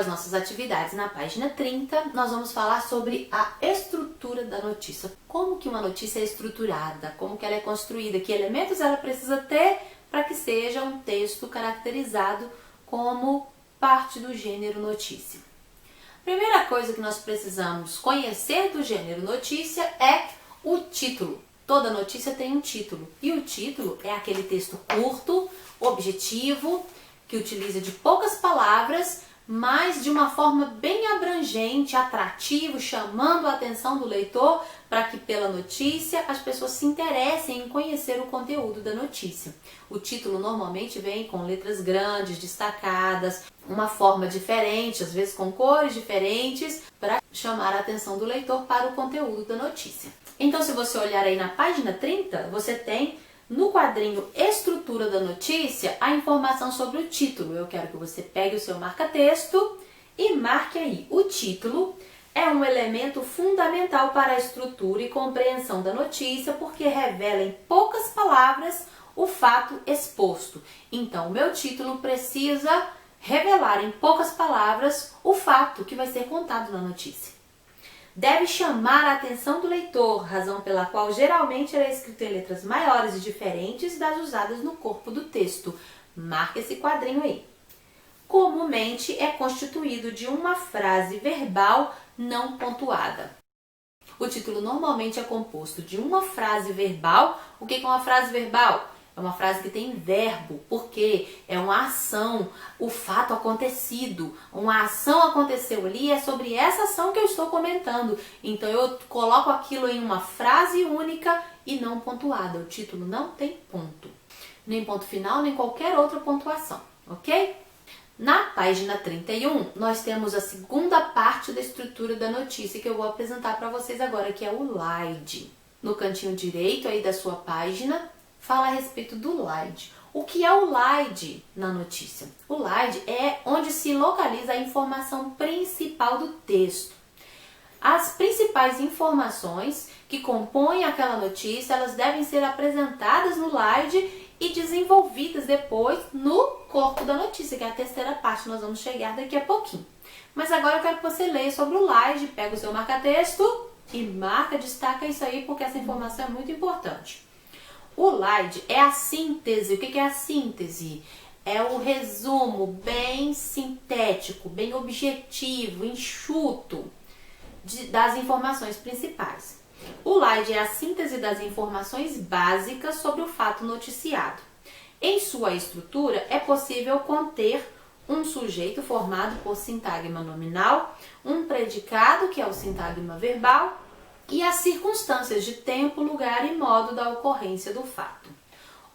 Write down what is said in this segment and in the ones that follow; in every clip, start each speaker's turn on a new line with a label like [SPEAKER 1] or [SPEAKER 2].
[SPEAKER 1] as nossas atividades na página 30, nós vamos falar sobre a estrutura da notícia. Como que uma notícia é estruturada, como que ela é construída, que elementos ela precisa ter para que seja um texto caracterizado como parte do gênero notícia. Primeira coisa que nós precisamos conhecer do gênero notícia é o título. Toda notícia tem um título, e o título é aquele texto curto, objetivo, que utiliza de poucas palavras, mas de uma forma bem abrangente, atrativo, chamando a atenção do leitor para que pela notícia as pessoas se interessem em conhecer o conteúdo da notícia. O título normalmente vem com letras grandes, destacadas, uma forma diferente, às vezes com cores diferentes, para chamar a atenção do leitor para o conteúdo da notícia. Então, se você olhar aí na página 30, você tem no quadrinho Estrutura da Notícia a informação sobre o título. Eu quero que você pegue o seu marca-texto e marque aí. O título é um elemento fundamental para a estrutura e compreensão da notícia porque revela em poucas palavras o fato exposto. Então, o meu título precisa revelar em poucas palavras o fato que vai ser contado na notícia. Deve chamar a atenção do leitor, razão pela qual geralmente ele é escrito em letras maiores e diferentes das usadas no corpo do texto. Marque esse quadrinho aí. Comumente é constituído de uma frase verbal não pontuada. O título normalmente é composto de uma frase verbal. O que é uma frase verbal? É uma frase que tem verbo, porque é uma ação, o fato acontecido. Uma ação aconteceu ali, é sobre essa ação que eu estou comentando. Então eu coloco aquilo em uma frase única e não pontuada. O título não tem ponto, nem ponto final, nem qualquer outra pontuação, ok? Na página 31, nós temos a segunda parte da estrutura da notícia que eu vou apresentar para vocês agora, que é o slide. No cantinho direito aí da sua página, fala a respeito do slide. O que é o slide na notícia? O slide é onde se localiza a informação principal do texto. As principais informações que compõem aquela notícia, elas devem ser apresentadas no slide e desenvolvidas depois no corpo da notícia, que é a terceira parte, nós vamos chegar daqui a pouquinho. Mas agora eu quero que você leia sobre o slide, pega o seu marca-texto e marca, destaca isso aí, porque essa informação é muito importante. O slide é a síntese. O que é a síntese? É o resumo bem sintético, bem objetivo, enxuto das informações principais. O slide é a síntese das informações básicas sobre o fato noticiado. Em sua estrutura, é possível conter um sujeito formado por sintagma nominal, um predicado, que é o sintagma verbal, e as circunstâncias de tempo, lugar e modo da ocorrência do fato.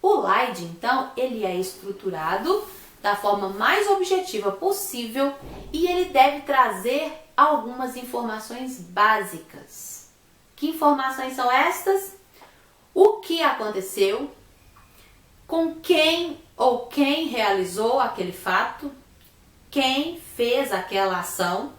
[SPEAKER 1] O slide, então, ele é estruturado da forma mais objetiva possível e ele deve trazer algumas informações básicas. Que informações são estas? O que aconteceu, com quem ou quem realizou aquele fato, quem fez aquela ação,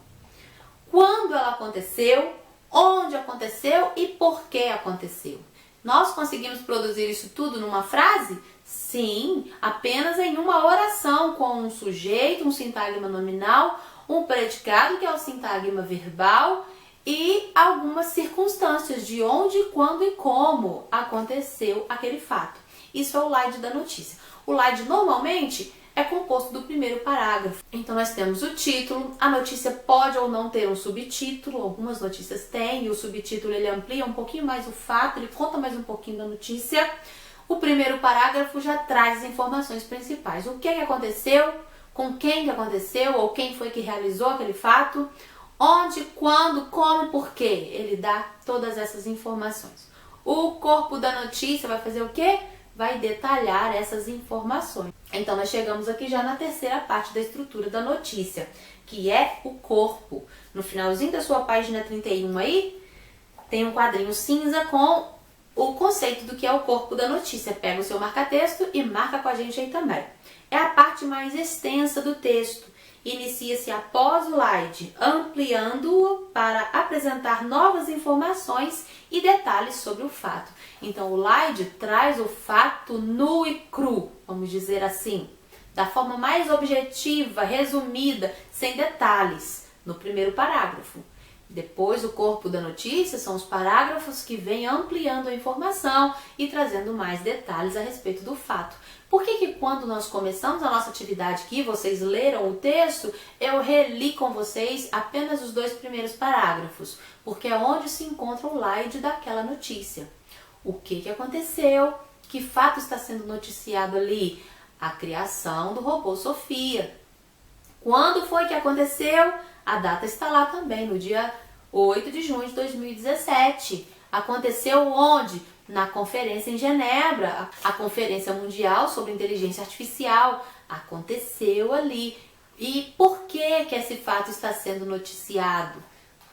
[SPEAKER 1] quando ela aconteceu, onde aconteceu e por que aconteceu. Nós conseguimos produzir isso tudo numa frase? Sim, apenas em uma oração com um sujeito, um sintagma nominal, um predicado, que é o sintagma verbal, e algumas circunstâncias de onde, quando e como aconteceu aquele fato. Isso é o slide da notícia. O slide normalmente é composto do primeiro parágrafo. Então nós temos o título, a notícia pode ou não ter um subtítulo, algumas notícias têm, e o subtítulo ele amplia um pouquinho mais o fato, ele conta mais um pouquinho da notícia. O primeiro parágrafo já traz as informações principais. O que aconteceu, com quem que aconteceu, ou quem foi que realizou aquele fato, onde, quando, como e por quê. Ele dá todas essas informações. O corpo da notícia vai fazer o quê? Vai detalhar essas informações. Então, nós chegamos aqui já na terceira parte da estrutura da notícia, que é o corpo. No finalzinho da sua página 31 aí, tem um quadrinho cinza com o conceito do que é o corpo da notícia. Pega o seu marca-texto e marca com a gente aí também. É a parte mais extensa do texto. Inicia-se após o slide, ampliando-o para apresentar novas informações e detalhes sobre o fato. Então, o slide traz o fato nu e cru, vamos dizer assim. da forma mais objetiva, resumida, sem detalhes, no primeiro parágrafo. Depois, o corpo da notícia são os parágrafos que vêm ampliando a informação e trazendo mais detalhes a respeito do fato. Por que quando nós começamos a nossa atividade aqui, vocês leram o texto, eu reli com vocês apenas os 2 primeiros parágrafos? Porque é onde se encontra o slide daquela notícia. O que aconteceu? Que fato está sendo noticiado ali? A criação do robô Sofia. Quando foi que aconteceu? A data está lá também, no dia 8 de junho de 2017. Aconteceu onde? Na conferência em Genebra, a Conferência Mundial sobre Inteligência Artificial. Aconteceu ali. E por que esse fato está sendo noticiado?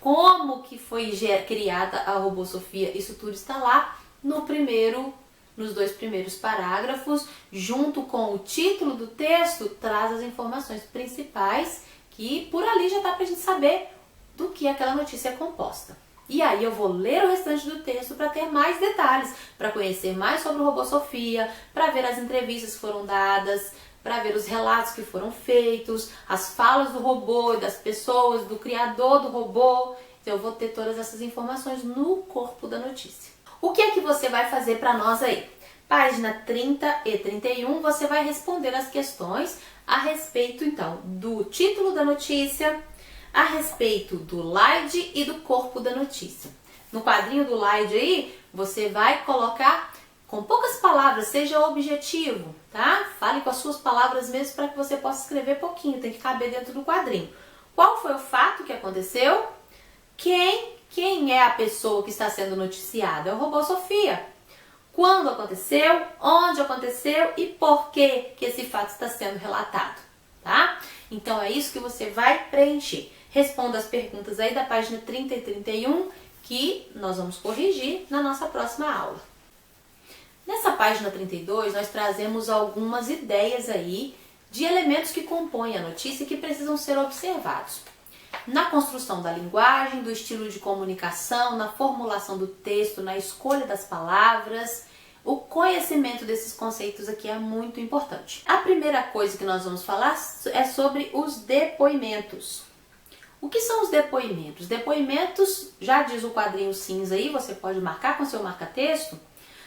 [SPEAKER 1] Como que foi criada a robô Sofia? Isso tudo está lá nos 2 primeiros parágrafos, junto com o título do texto, traz as informações principais que por ali já dá pra gente saber do que aquela notícia é composta. E aí eu vou ler o restante do texto para ter mais detalhes, para conhecer mais sobre o robô Sofia, para ver as entrevistas que foram dadas, para ver os relatos que foram feitos, as falas do robô e das pessoas, do criador do robô. Então eu vou ter todas essas informações no corpo da notícia. O que é que você vai fazer para nós aí? Página 30 e 31, você vai responder as questões a respeito, então, do título da notícia, a respeito do slide e do corpo da notícia. No quadrinho do slide aí, você vai colocar com poucas palavras, seja objetivo, tá? Fale com as suas palavras mesmo para que você possa escrever pouquinho, tem que caber dentro do quadrinho. Qual foi o fato que aconteceu? Quem é a pessoa que está sendo noticiada? É o robô Sofia. Quando aconteceu, onde aconteceu e por que esse fato está sendo relatado, tá? Então é isso que você vai preencher. Responda as perguntas aí da página 30 e 31 que nós vamos corrigir na nossa próxima aula. Nessa página 32 nós trazemos algumas ideias aí de elementos que compõem a notícia e que precisam ser observados. Na construção da linguagem, do estilo de comunicação, na formulação do texto, na escolha das palavras, o conhecimento desses conceitos aqui é muito importante. A primeira coisa que nós vamos falar é sobre os depoimentos. O que são os depoimentos? Depoimentos, já diz o quadrinho cinza aí, você pode marcar com seu marca-texto,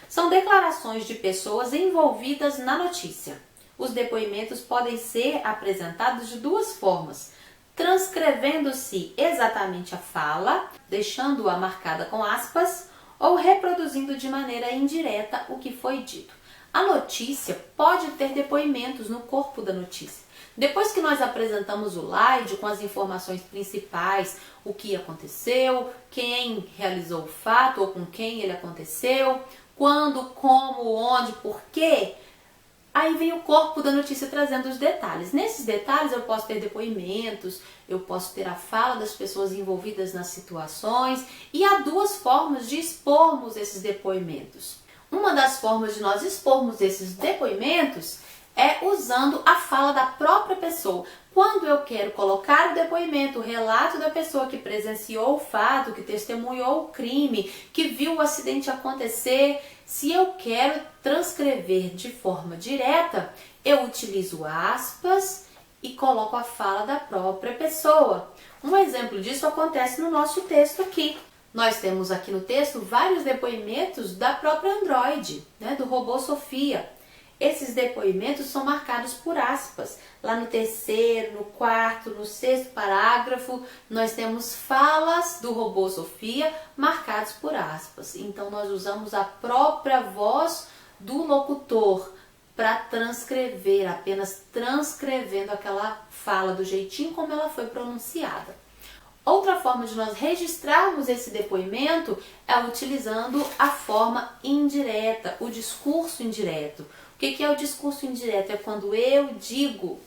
[SPEAKER 1] são declarações de pessoas envolvidas na notícia. Os depoimentos podem ser apresentados de 2 formas. Transcrevendo-se exatamente a fala, deixando-a marcada com aspas, ou reproduzindo de maneira indireta o que foi dito. A notícia pode ter depoimentos no corpo da notícia. Depois que nós apresentamos o slide com as informações principais, o que aconteceu, quem realizou o fato ou com quem ele aconteceu, quando, como, onde, por quê, aí vem o corpo da notícia trazendo os detalhes. Nesses detalhes eu posso ter depoimentos, eu posso ter a fala das pessoas envolvidas nas situações e há 2 formas de expormos esses depoimentos. Uma das formas de nós expormos esses depoimentos é usando a fala da própria pessoa. Quando eu quero colocar o depoimento, o relato da pessoa que presenciou o fato, que testemunhou o crime, que viu o acidente acontecer, se eu quero transcrever de forma direta, eu utilizo aspas e coloco a fala da própria pessoa. Um exemplo disso acontece no nosso texto aqui. Nós temos aqui no texto vários depoimentos da própria Android, do robô Sofia. Esses depoimentos são marcados por aspas. Lá no 3º, no 4º, no 6º parágrafo, nós temos falas do robô Sofia marcados por aspas. Então, nós usamos a própria voz do locutor para transcrever, apenas transcrevendo aquela fala do jeitinho como ela foi pronunciada. Outra forma de nós registrarmos esse depoimento é utilizando a forma indireta, o discurso indireto. O que é o discurso indireto? É quando eu digo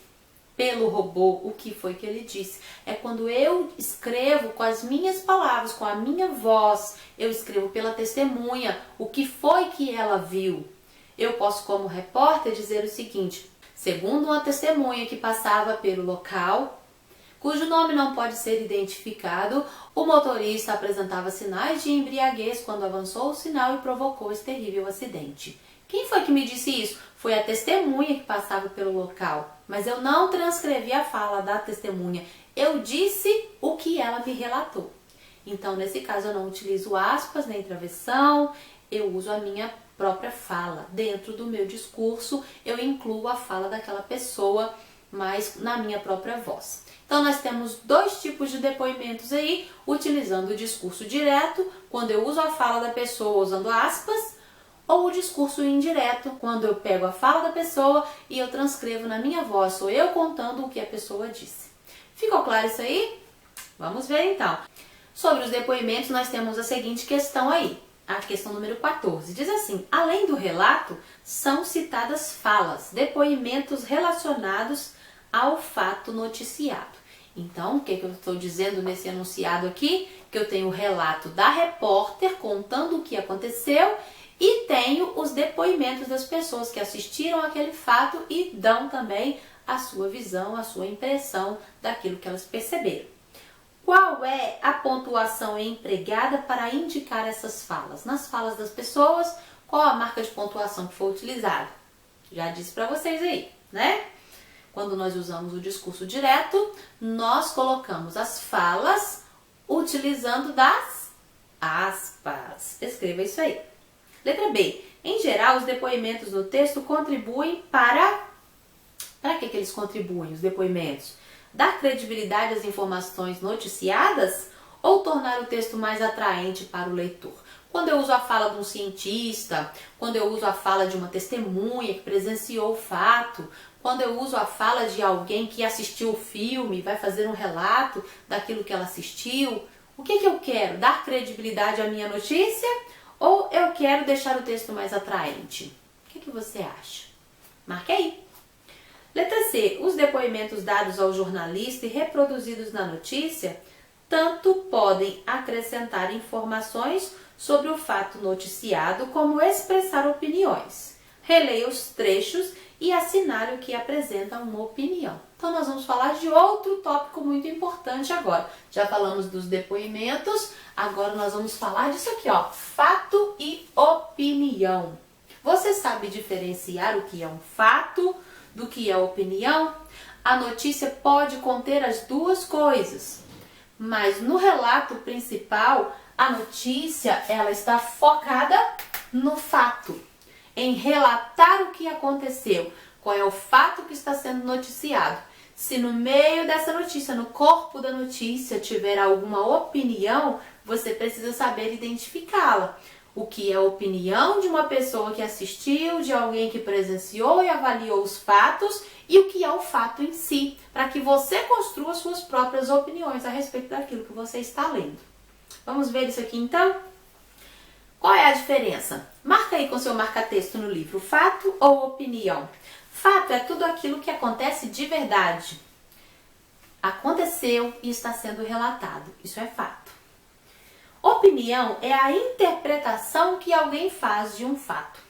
[SPEAKER 1] pelo robô o que foi que ele disse. É quando eu escrevo com as minhas palavras, com a minha voz, eu escrevo pela testemunha o que foi que ela viu. Eu posso, como repórter, dizer o seguinte: segundo uma testemunha que passava pelo local, cujo nome não pode ser identificado, o motorista apresentava sinais de embriaguez quando avançou o sinal e provocou esse terrível acidente. Quem foi que me disse isso? Foi a testemunha que passava pelo local, mas eu não transcrevi a fala da testemunha. Eu disse o que ela me relatou. Então, nesse caso, eu não utilizo aspas nem travessão, eu uso a minha própria fala. Dentro do meu discurso, eu incluo a fala daquela pessoa, mas na minha própria voz. Então, nós temos dois tipos de depoimentos aí, utilizando o discurso direto, quando eu uso a fala da pessoa usando aspas, ou o discurso indireto, quando eu pego a fala da pessoa e eu transcrevo na minha voz, sou eu contando o que a pessoa disse. Ficou claro isso aí? Vamos ver então. Sobre os depoimentos, nós temos a seguinte questão aí, a questão número 14. Diz assim: além do relato, são citadas falas, depoimentos relacionados ao fato noticiado. Então, o que eu estou dizendo nesse enunciado aqui? Que eu tenho o relato da repórter contando o que aconteceu e tenho os depoimentos das pessoas que assistiram aquele fato e dão também a sua visão, a sua impressão daquilo que elas perceberam. Qual é a pontuação empregada para indicar essas falas? Nas falas das pessoas, qual a marca de pontuação que foi utilizada? Já disse para vocês aí, né? Quando nós usamos o discurso direto, nós colocamos as falas utilizando das aspas. Escreva isso aí. Letra B. Em geral, os depoimentos no texto contribuem para... Para que eles contribuem, os depoimentos? Dar credibilidade às informações noticiadas ou tornar o texto mais atraente para o leitor? Quando eu uso a fala de um cientista, quando eu uso a fala de uma testemunha que presenciou o fato, quando eu uso a fala de alguém que assistiu o filme, vai fazer um relato daquilo que ela assistiu, o que eu quero? Dar credibilidade à minha notícia ou eu quero deixar o texto mais atraente? O que você acha? Marque aí. Letra C. Os depoimentos dados ao jornalista e reproduzidos na notícia tanto podem acrescentar informações sobre o fato noticiado como expressar opiniões. Releia os trechos e assinale o que apresenta uma opinião. Então, nós vamos falar de outro tópico muito importante agora. Já falamos dos depoimentos, agora nós vamos falar disso aqui, ó, fato e opinião. Você sabe diferenciar o que é um fato do que é opinião? A notícia pode conter as duas coisas, mas no relato principal, a notícia ela está focada no fato, em relatar o que aconteceu, qual é o fato que está sendo noticiado. Se no meio dessa notícia, no corpo da notícia, tiver alguma opinião, você precisa saber identificá-la. O que é a opinião de uma pessoa que assistiu, de alguém que presenciou e avaliou os fatos, e o que é o fato em si, para que você construa suas próprias opiniões a respeito daquilo que você está lendo. Vamos ver isso aqui então? Qual é a diferença? Marca aí com seu marca-texto no livro, fato ou opinião. Fato é tudo aquilo que acontece de verdade. Aconteceu e está sendo relatado. Isso é fato. Opinião é a interpretação que alguém faz de um fato.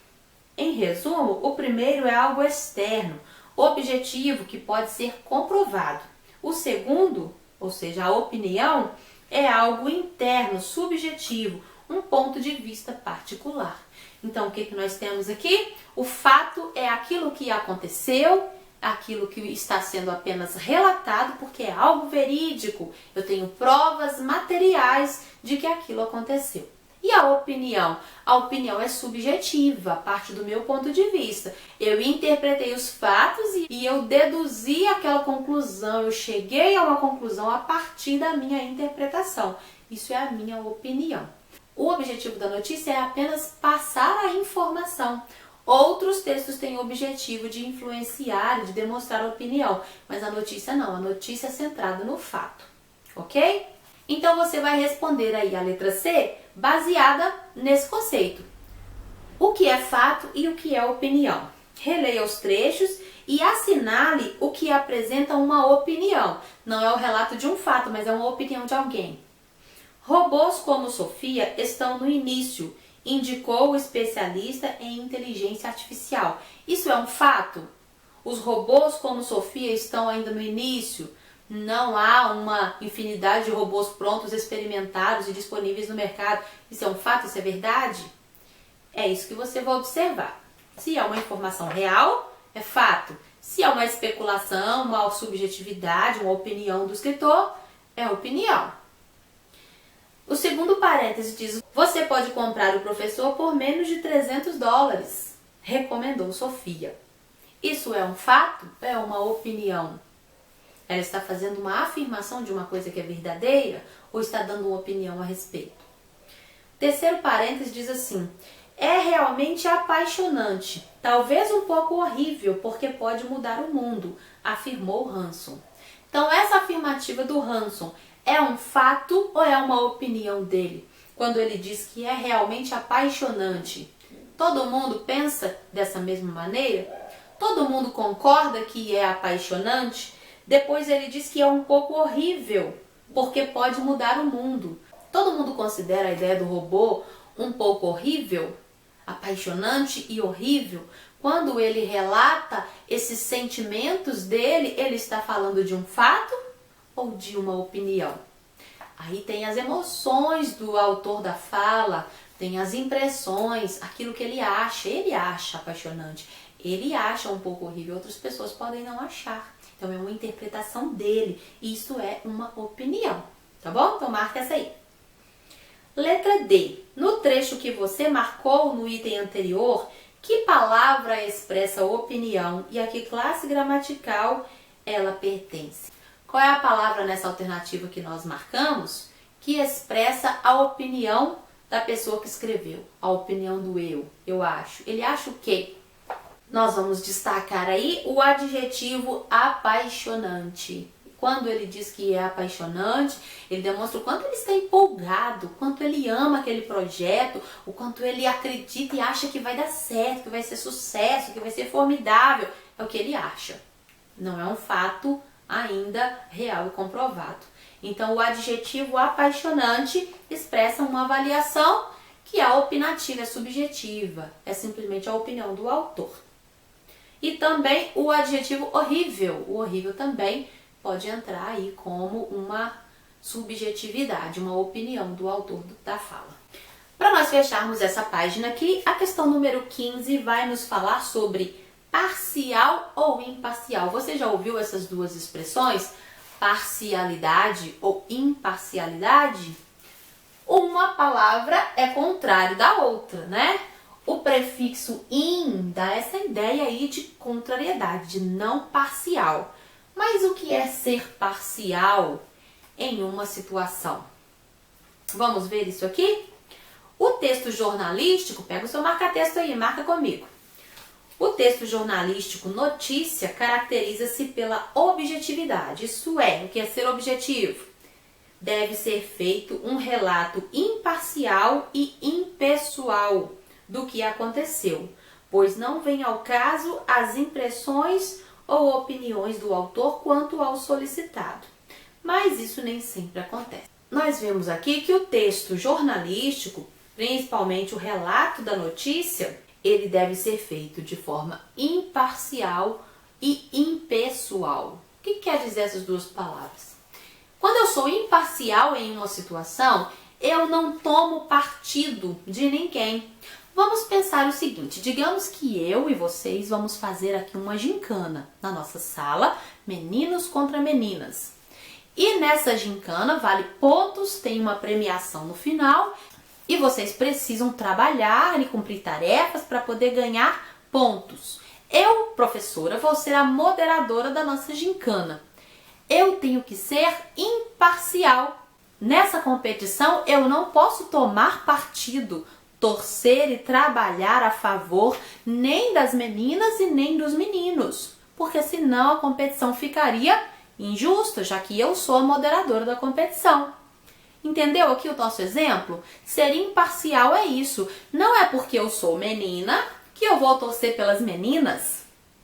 [SPEAKER 1] Em resumo, o primeiro é algo externo, objetivo, que pode ser comprovado. O segundo, ou seja, a opinião, é algo interno, subjetivo, um ponto de vista particular. Então, o que nós temos aqui? O fato é aquilo que aconteceu, aquilo que está sendo apenas relatado, porque é algo verídico. Eu tenho provas materiais de que aquilo aconteceu. E a opinião? A opinião é subjetiva, parte do meu ponto de vista. Eu interpretei os fatos e eu deduzi aquela conclusão, eu cheguei a uma conclusão a partir da minha interpretação. Isso é a minha opinião. O objetivo da notícia é apenas passar a informação. Outros textos têm o objetivo de influenciar, de demonstrar opinião, mas a notícia não, a notícia é centrada no fato, ok? Então você vai responder aí a letra C baseada nesse conceito. O que é fato e o que é opinião? Releia os trechos e assinale o que apresenta uma opinião. Não é o relato de um fato, mas é uma opinião de alguém. Robôs como Sofia estão no início, indicou o especialista em inteligência artificial. Isso é um fato? Os robôs como Sofia estão ainda no início? Não há uma infinidade de robôs prontos, experimentados e disponíveis no mercado. Isso é um fato? Isso é verdade? É isso que você vai observar. Se é uma informação real, é fato. Se é uma especulação, uma subjetividade, uma opinião do escritor, é opinião. O segundo parêntese diz: você pode comprar o professor por menos de $300, recomendou Sofia. Isso é um fato? É uma opinião? Ela está fazendo uma afirmação de uma coisa que é verdadeira ou está dando uma opinião a respeito? Terceiro parêntese diz assim: é realmente apaixonante, talvez um pouco horrível, porque pode mudar o mundo, afirmou Hanson. Então essa afirmativa do Hanson é um fato ou é uma opinião dele? Quando ele diz que é realmente apaixonante, todo mundo pensa dessa mesma maneira? Todo mundo concorda que é apaixonante? Depois ele diz que é um pouco horrível, porque pode mudar o mundo. Todo mundo considera a ideia do robô um pouco horrível, apaixonante e horrível? Quando ele relata esses sentimentos dele, ele está falando de um fato ou de uma opinião? Aí tem as emoções do autor da fala, tem as impressões, aquilo que ele acha apaixonante, ele acha um pouco horrível, outras pessoas podem não achar. Então é uma interpretação dele, isso é uma opinião, tá bom? Então marca essa aí. Letra D. No trecho que você marcou no item anterior, que palavra expressa opinião e a que classe gramatical ela pertence? Qual é a palavra nessa alternativa que nós marcamos que expressa a opinião da pessoa que escreveu? A opinião do eu acho. Ele acha o quê? Nós vamos destacar aí o adjetivo apaixonante. Quando ele diz que é apaixonante, ele demonstra o quanto ele está empolgado, o quanto ele ama aquele projeto, o quanto ele acredita e acha que vai dar certo, que vai ser sucesso, que vai ser formidável. É o que ele acha. Não é um fato ainda real e comprovado. Então, o adjetivo apaixonante expressa uma avaliação que é opinativa, é subjetiva, é simplesmente a opinião do autor. E também o adjetivo horrível. O horrível também pode entrar aí como uma subjetividade, uma opinião do autor da fala. Para nós fecharmos essa página aqui, a questão número 15 vai nos falar sobre parcial ou imparcial. Você já ouviu essas duas expressões? Parcialidade ou imparcialidade? Uma palavra é contrário da outra, né? O prefixo in dá essa ideia aí de contrariedade, de não parcial. Mas o que é ser parcial em uma situação? Vamos ver isso aqui? O texto jornalístico, pega o seu marca-texto aí, marca comigo. O texto jornalístico notícia caracteriza-se pela objetividade. Isso é, o que é ser objetivo? Deve ser feito um relato imparcial e impessoal do que aconteceu, pois não vem ao caso as impressões ou opiniões do autor quanto ao solicitado. Mas isso nem sempre acontece. Nós vemos aqui que o texto jornalístico, principalmente o relato da notícia, ele deve ser feito de forma imparcial e impessoal. O que quer dizer essas duas palavras? Quando eu sou imparcial em uma situação, eu não tomo partido de ninguém. Vamos pensar o seguinte, digamos que eu e vocês vamos fazer aqui uma gincana na nossa sala, meninos contra meninas. E nessa gincana vale pontos, tem uma premiação no final e vocês precisam trabalhar e cumprir tarefas para poder ganhar pontos. Eu, professora, vou ser a moderadora da nossa gincana. Eu tenho que ser imparcial. Nessa competição eu não posso tomar partido, torcer e trabalhar a favor nem das meninas e nem dos meninos, porque senão a competição ficaria injusta, já que eu sou a moderadora da competição. Entendeu aqui o nosso exemplo? Ser imparcial é isso. Não é porque eu sou menina que eu vou torcer pelas meninas,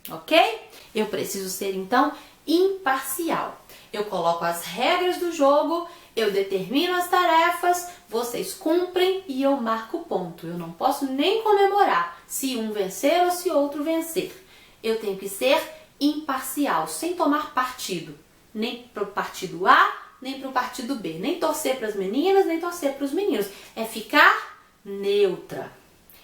[SPEAKER 1] ok? Eu preciso ser, então, imparcial. Eu coloco as regras do jogo, eu determino as tarefas, vocês cumprem e eu marco ponto. Eu não posso nem comemorar se um vencer ou se outro vencer. Eu tenho que ser imparcial, sem tomar partido. Nem para o partido A, nem para o partido B. Nem torcer para as meninas, nem torcer para os meninos. É ficar neutra.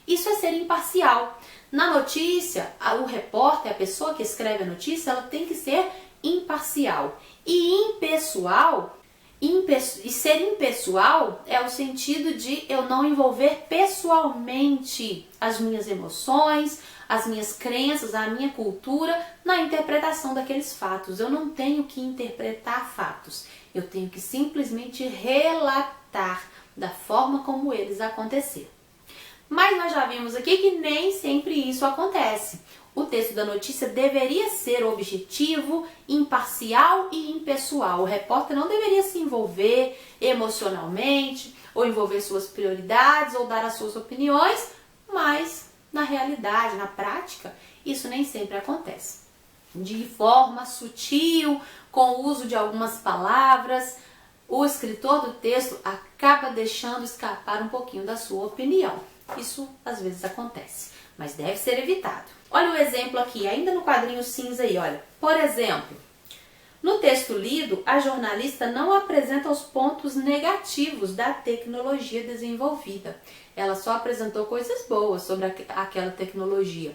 [SPEAKER 1] Isso é ser imparcial. Na notícia, o repórter, a pessoa que escreve a notícia, ela tem que ser imparcial. E impessoal, e ser impessoal é o sentido de eu não envolver pessoalmente as minhas emoções, as minhas crenças, a minha cultura na interpretação daqueles fatos. Eu não tenho que interpretar fatos, eu tenho que simplesmente relatar da forma como eles aconteceram. Mas nós já vimos aqui que nem sempre isso acontece. O texto da notícia deveria ser objetivo, imparcial e impessoal. O repórter não deveria se envolver emocionalmente, ou envolver suas prioridades, ou dar as suas opiniões, mas na realidade, na prática, isso nem sempre acontece. De forma sutil, com o uso de algumas palavras, o escritor do texto acaba deixando escapar um pouquinho da sua opinião. Isso às vezes acontece, mas deve ser evitado. Olha o exemplo aqui, ainda no quadrinho cinza aí, olha. Por exemplo, no texto lido, a jornalista não apresenta os pontos negativos da tecnologia desenvolvida. Ela só apresentou coisas boas sobre aquela tecnologia.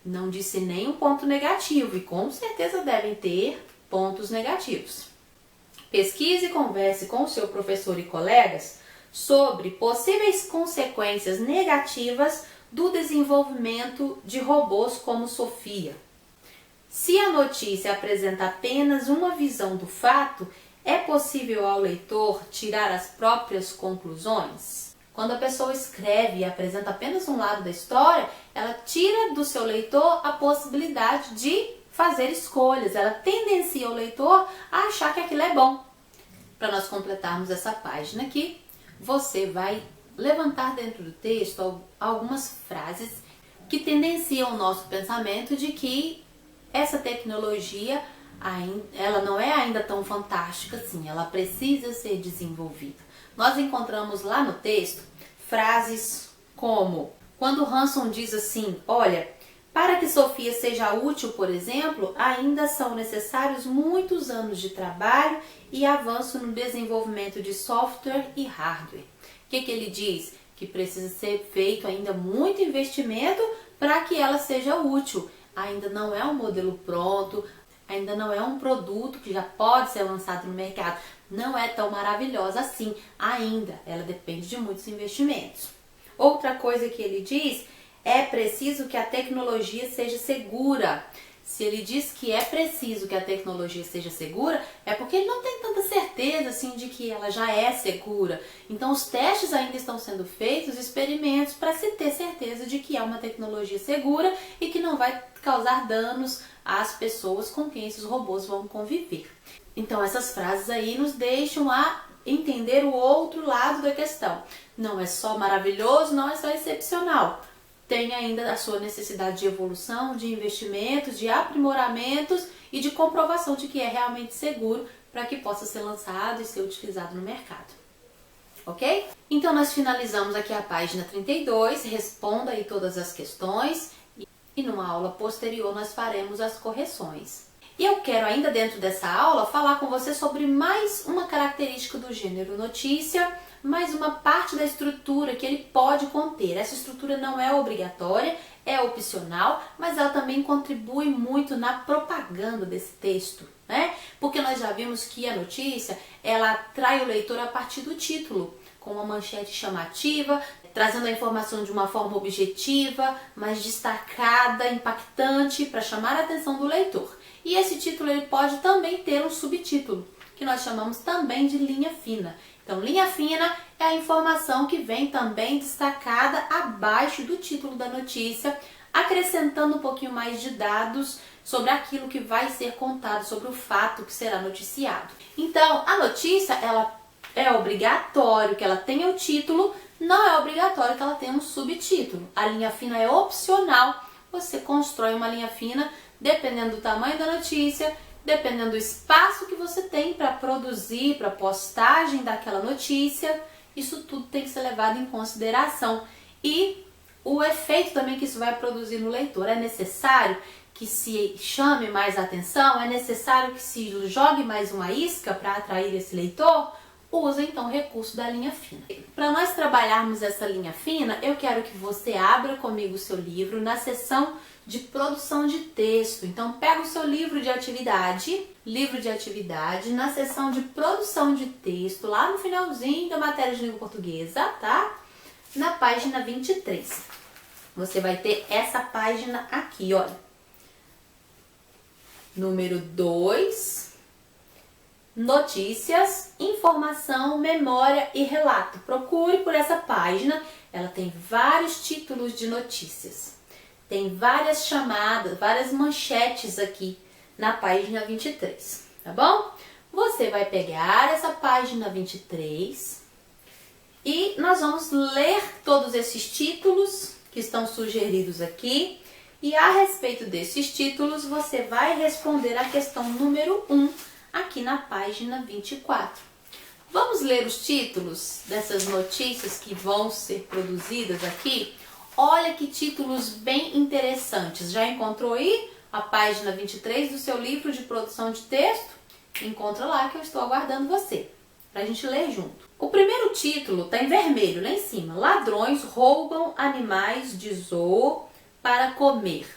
[SPEAKER 1] Não disse nenhum ponto negativo e com certeza devem ter pontos negativos. Pesquise e converse com o seu professor e colegas sobre possíveis consequências negativas do desenvolvimento de robôs como Sofia. Se a notícia apresenta apenas uma visão do fato, é possível ao leitor tirar as próprias conclusões? Quando a pessoa escreve e apresenta apenas um lado da história, ela tira do seu leitor a possibilidade de fazer escolhas, ela tendencia o leitor a achar que aquilo é bom. Para nós completarmos essa página aqui, você vai levantar dentro do texto algumas frases que tendenciam o nosso pensamento de que essa tecnologia ela não é ainda tão fantástica assim, ela precisa ser desenvolvida. Nós encontramos lá no texto frases como, quando Hanson diz assim, olha, para que Sofia seja útil, por exemplo, ainda são necessários muitos anos de trabalho e avanço no desenvolvimento de software e hardware. O que ele diz? Que precisa ser feito ainda muito investimento para que ela seja útil. Ainda não é um modelo pronto, ainda não é um produto que já pode ser lançado no mercado. Não é tão maravilhosa assim ainda, ela depende de muitos investimentos. Outra coisa que ele diz, é preciso que a tecnologia seja segura. Se ele diz que é preciso que a tecnologia seja segura, é porque ele não tem tanta certeza assim de que ela já é segura. Então os testes ainda estão sendo feitos, experimentos, para se ter certeza de que é uma tecnologia segura e que não vai causar danos às pessoas com quem esses robôs vão conviver. Então essas frases aí nos deixam a entender o outro lado da questão. Não é só maravilhoso, não é só excepcional. Tem ainda a sua necessidade de evolução, de investimentos, de aprimoramentos e de comprovação de que é realmente seguro para que possa ser lançado e ser utilizado no mercado. Ok? Então nós finalizamos aqui a página 32, responda aí todas as questões e numa aula posterior nós faremos as correções. E eu quero ainda dentro dessa aula falar com você sobre mais uma característica do gênero notícia, mais uma parte da estrutura que ele pode conter. Essa estrutura não é obrigatória, é opcional, mas ela também contribui muito na propaganda desse texto, né? Porque nós já vimos que a notícia, ela atrai o leitor a partir do título, com uma manchete chamativa, trazendo a informação de uma forma objetiva, mais destacada, impactante, para chamar a atenção do leitor. E esse título ele pode também ter um subtítulo, que nós chamamos também de linha fina. Então, linha fina é a informação que vem também destacada abaixo do título da notícia, acrescentando um pouquinho mais de dados sobre aquilo que vai ser contado, sobre o fato que será noticiado. Então, a notícia, ela é obrigatório que ela tenha o título, não é obrigatório que ela tenha um subtítulo. A linha fina é opcional, você constrói uma linha fina dependendo do tamanho da notícia, dependendo do espaço que você tem para produzir, para postagem daquela notícia, isso tudo tem que ser levado em consideração. E o efeito também que isso vai produzir no leitor. É necessário que se chame mais atenção? É necessário que se jogue mais uma isca para atrair esse leitor? usa então o recurso da linha fina. Para nós trabalharmos essa linha fina, eu quero que você abra comigo o seu livro na seção de produção de texto. Então pega o seu livro de atividade, na seção de produção de texto, lá no finalzinho da matéria de língua portuguesa, tá? Na página 23. Você vai ter essa página aqui, olha. Número 2, notícias, informação, memória e relato. Procure por essa página, ela tem vários títulos de notícias. Tem várias chamadas, várias manchetes aqui na página 23, tá bom? Você vai pegar essa página 23 e nós vamos ler todos esses títulos que estão sugeridos aqui. E a respeito desses títulos, você vai responder a questão número 1 aqui na página 24. Vamos ler os títulos dessas notícias que vão ser produzidas aqui? Olha que títulos bem interessantes. Já encontrou aí a página 23 do seu livro de produção de texto? Encontra lá que eu estou aguardando você, para a gente ler junto. O primeiro título está em vermelho, lá em cima. Ladrões roubam animais de zoo para comer.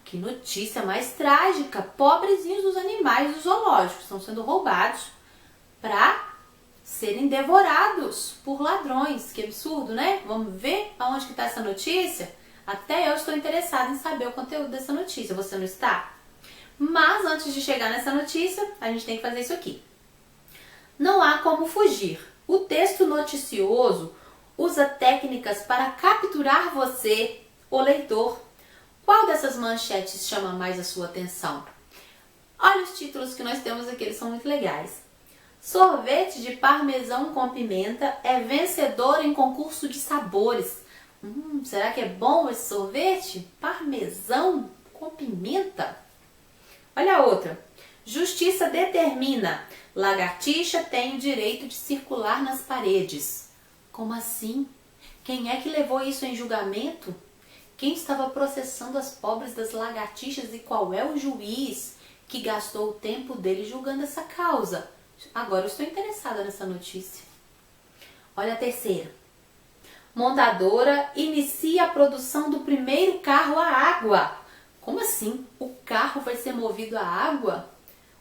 [SPEAKER 1] Que notícia mais trágica! Pobrezinhos dos animais dos zoológicos estão sendo roubados para serem devorados por ladrões. Que absurdo, né? Vamos ver aonde que está essa notícia? Até eu estou interessada em saber o conteúdo dessa notícia. Você não está? Mas antes de chegar nessa notícia, a gente tem que fazer isso aqui. Não há como fugir. O texto noticioso usa técnicas para capturar você, o leitor. Qual dessas manchetes chama mais a sua atenção? Olha os títulos que nós temos aqui, eles são muito legais. Sorvete de parmesão com pimenta é vencedor em concurso de sabores. Será que é bom esse sorvete? Parmesão com pimenta? Olha a outra. Justiça determina. Lagartixa tem o direito de circular nas paredes. Como assim? Quem é que levou isso em julgamento? Quem estava processando as pobres das lagartixas e qual é o juiz que gastou o tempo dele julgando essa causa? Agora eu estou interessada nessa notícia. Olha a terceira. Montadora inicia a produção do primeiro carro a água. Como assim? O carro vai ser movido a água?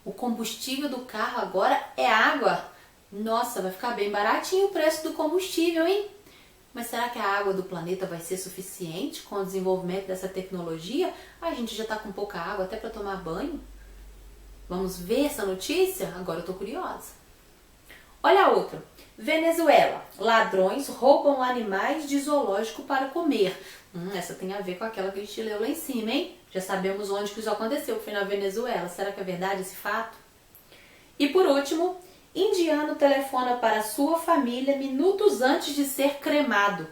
[SPEAKER 1] O combustível do carro agora é água? Nossa, vai ficar bem baratinho o preço do combustível, hein? Mas será que a água do planeta vai ser suficiente com o desenvolvimento dessa tecnologia? A gente já está com pouca água até para tomar banho. Vamos ver essa notícia? Agora eu tô curiosa. Olha a outra. Venezuela. Ladrões roubam animais de zoológico para comer. Essa tem a ver com aquela que a gente leu lá em cima, hein? Já sabemos onde que isso aconteceu. Foi na Venezuela. Será que é verdade esse fato? E por último, indiano telefona para sua família minutos antes de ser cremado.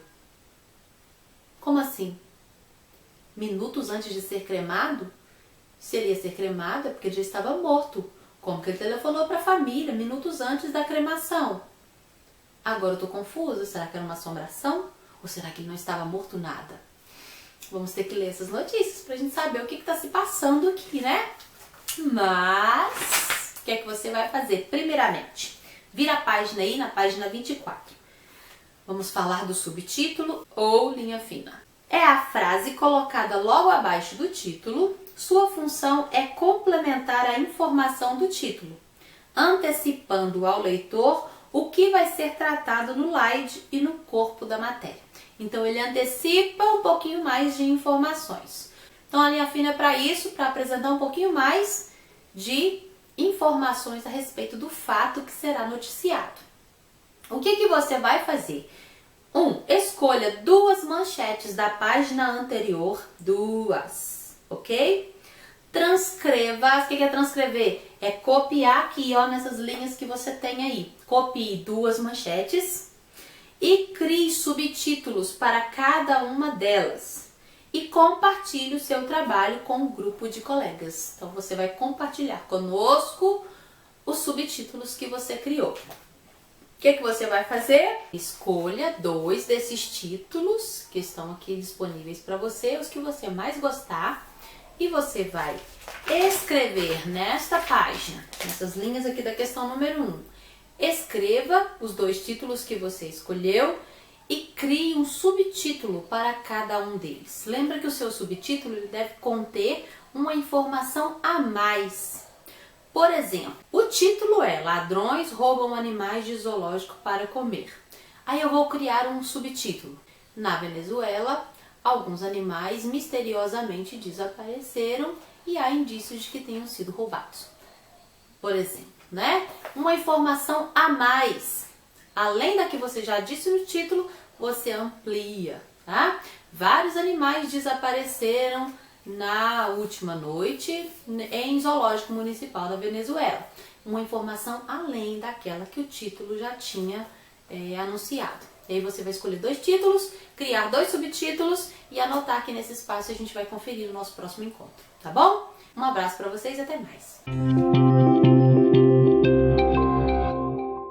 [SPEAKER 1] Como assim? Minutos antes de ser cremado? Se ele ia ser cremado é porque ele já estava morto. Como que ele telefonou para a família minutos antes da cremação? Agora eu tô confusa. Será que era uma assombração? Ou será que ele não estava morto nada? Vamos ter que ler essas notícias pra gente saber o que está se passando aqui, né? Mas o que é que você vai fazer? Primeiramente, vira a página aí na página 24. Vamos falar do subtítulo ou linha fina. É a frase colocada logo abaixo do título. Sua função é complementar a informação do título, antecipando ao leitor o que vai ser tratado no slide e no corpo da matéria. Então ele antecipa um pouquinho mais de informações. Então a linha fina é para isso, para apresentar um pouquinho mais de informações a respeito do fato que será noticiado. O que você vai fazer? Escolha duas manchetes da página anterior, ok? Transcreva. O que é transcrever? É copiar aqui, ó, nessas linhas que você tem aí. Copie duas manchetes e crie subtítulos para cada uma delas. E compartilhe o seu trabalho com um grupo de colegas. Então você vai compartilhar conosco os subtítulos que você criou. O que você vai fazer? Escolha 2 desses títulos que estão aqui disponíveis para você, os que você mais gostar. E você vai escrever nesta página, nessas linhas aqui da questão número 1, Escreva os 2 títulos que você escolheu e crie um subtítulo para cada um deles. Lembra que o seu subtítulo ele deve conter uma informação a mais. Por exemplo, o título é Ladrões roubam animais de zoológico para comer. Aí eu vou criar um subtítulo. Na Venezuela, alguns animais misteriosamente desapareceram e há indícios de que tenham sido roubados. Por exemplo, né? Uma informação a mais. Além da que você já disse no título, você amplia, tá? Vários animais desapareceram na última noite em zoológico municipal da Venezuela. Uma informação além daquela que o título já tinha anunciado. E aí você vai escolher 2 títulos, criar 2 subtítulos e anotar aqui nesse espaço e a gente vai conferir no nosso próximo encontro, tá bom? Um abraço para vocês e até mais!